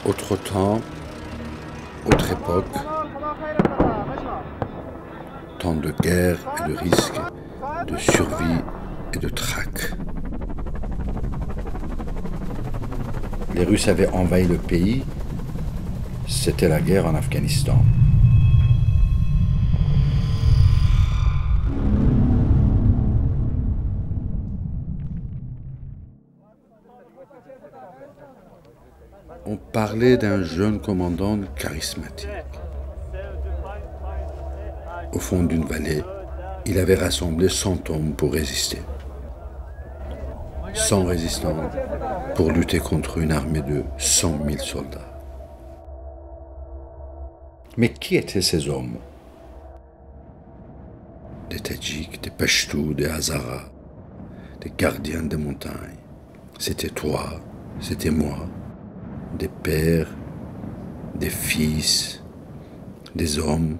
Autre temps, autre époque, temps de guerre et de risque, de survie et de traque. Les Russes avaient envahi le pays, c'était la guerre en Afghanistan. On parlait d'un jeune commandant charismatique. Au fond d'une vallée, il avait rassemblé 100 hommes pour résister. 100 résistants pour lutter contre une armée de 100 000 soldats. Mais qui étaient ces hommes? Des Tadjiks, des Pachtou, des Hazaras, des gardiens des montagnes. C'était toi, c'était moi, des pères, des fils, des hommes,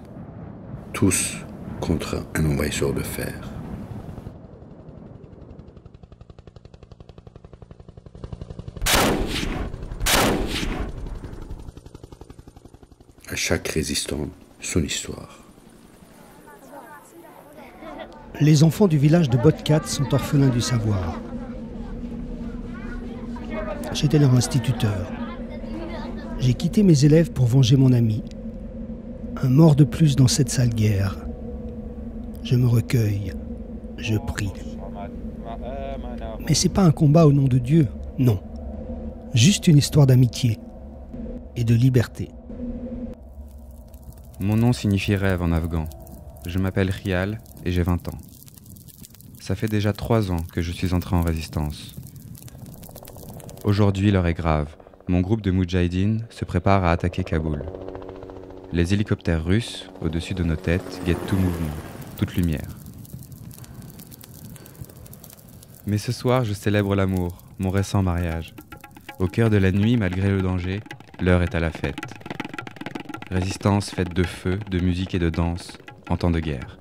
tous contre un envahisseur de fer. À chaque résistant, son histoire. Les enfants du village de Botkat sont orphelins du savoir. J'étais leur instituteur. J'ai quitté mes élèves pour venger mon ami. Un mort de plus dans cette sale guerre. Je me recueille, je prie. Mais c'est pas un combat au nom de Dieu, non. Juste une histoire d'amitié et de liberté. Mon nom signifie rêve en afghan. Je m'appelle Rial et j'ai 20 ans. Ça fait déjà 3 ans que je suis entré en résistance. Aujourd'hui, l'heure est grave. Mon groupe de Moudjahidines se prépare à attaquer Kaboul. Les hélicoptères russes, au-dessus de nos têtes, guettent tout mouvement, toute lumière. Mais ce soir, je célèbre l'amour, mon récent mariage. Au cœur de la nuit, malgré le danger, l'heure est à la fête. Résistance faite de feu, de musique et de danse, en temps de guerre.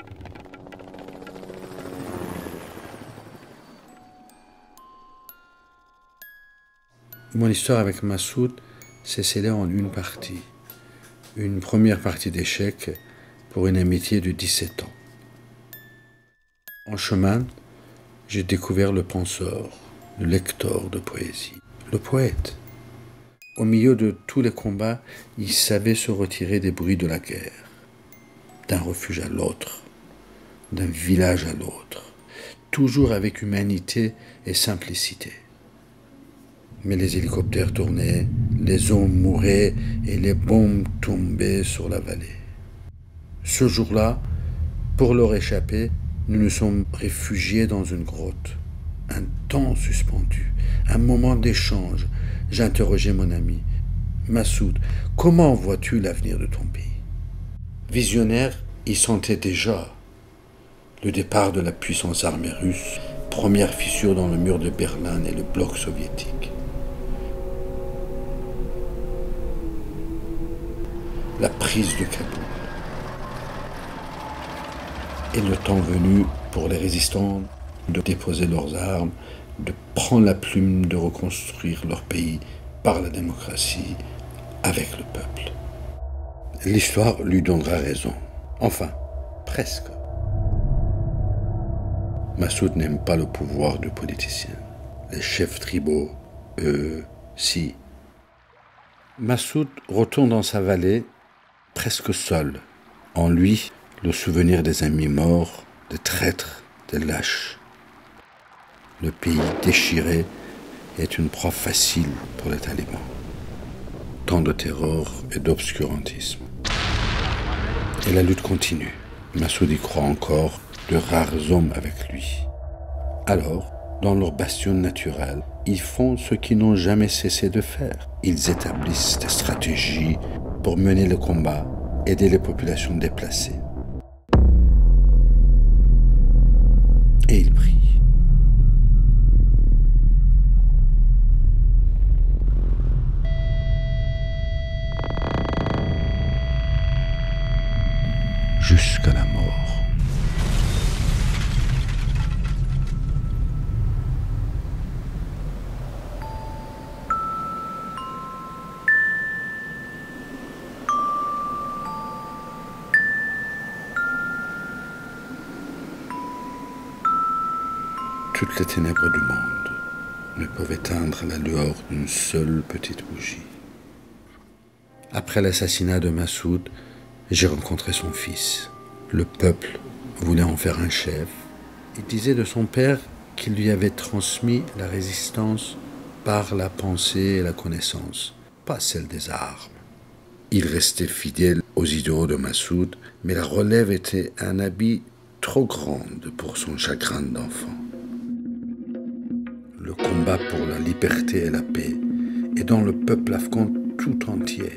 Mon histoire avec Massoud s'est scellée en une partie. Une première partie d'échec pour une amitié de 17 ans. En chemin, j'ai découvert le penseur, le lecteur de poésie, le poète. Au milieu de tous les combats, il savait se retirer des bruits de la guerre, d'un refuge à l'autre, d'un village à l'autre, toujours avec humanité et simplicité. Mais les hélicoptères tournaient, les hommes mouraient et les bombes tombaient sur la vallée. Ce jour-là, pour leur échapper, nous nous sommes réfugiés dans une grotte. Un temps suspendu, un moment d'échange. J'interrogeais mon ami. Massoud, comment vois-tu l'avenir de ton pays? Visionnaire, il sentait déjà le départ de la puissance armée russe, première fissure dans le mur de Berlin et le bloc soviétique. La prise de Kaboul. Et le temps venu pour les résistants de déposer leurs armes, de prendre la plume, de reconstruire leur pays par la démocratie, avec le peuple. L'histoire lui donnera raison. Enfin, presque. Massoud n'aime pas le pouvoir du politicien. Les chefs tribaux, eux, si. Massoud retourne dans sa vallée, presque seul. En lui, le souvenir des amis morts, des traîtres, des lâches. Le pays déchiré est une proie facile pour les talibans. Tant de terreur et d'obscurantisme. Et la lutte continue. Massoud y croit encore, de rares hommes avec lui. Alors, dans leur bastion naturel, ils font ce qu'ils n'ont jamais cessé de faire. Ils établissent des stratégies pour mener le combat, aider les populations déplacées. Et ils prient. Jusqu'à la mort. toutes les ténèbres du monde ne peuvent éteindre la lueur d'une seule petite bougie. Après l'assassinat de Massoud, j'ai rencontré son fils. Le peuple voulait en faire un chef. Il disait de son père qu'il lui avait transmis la résistance par la pensée et la connaissance, pas celle des armes. Il restait fidèle aux idéaux de Massoud, mais la relève était un habit trop grande pour son chagrin d'enfant. Le combat pour la liberté et la paix est dans le peuple afghan tout entier.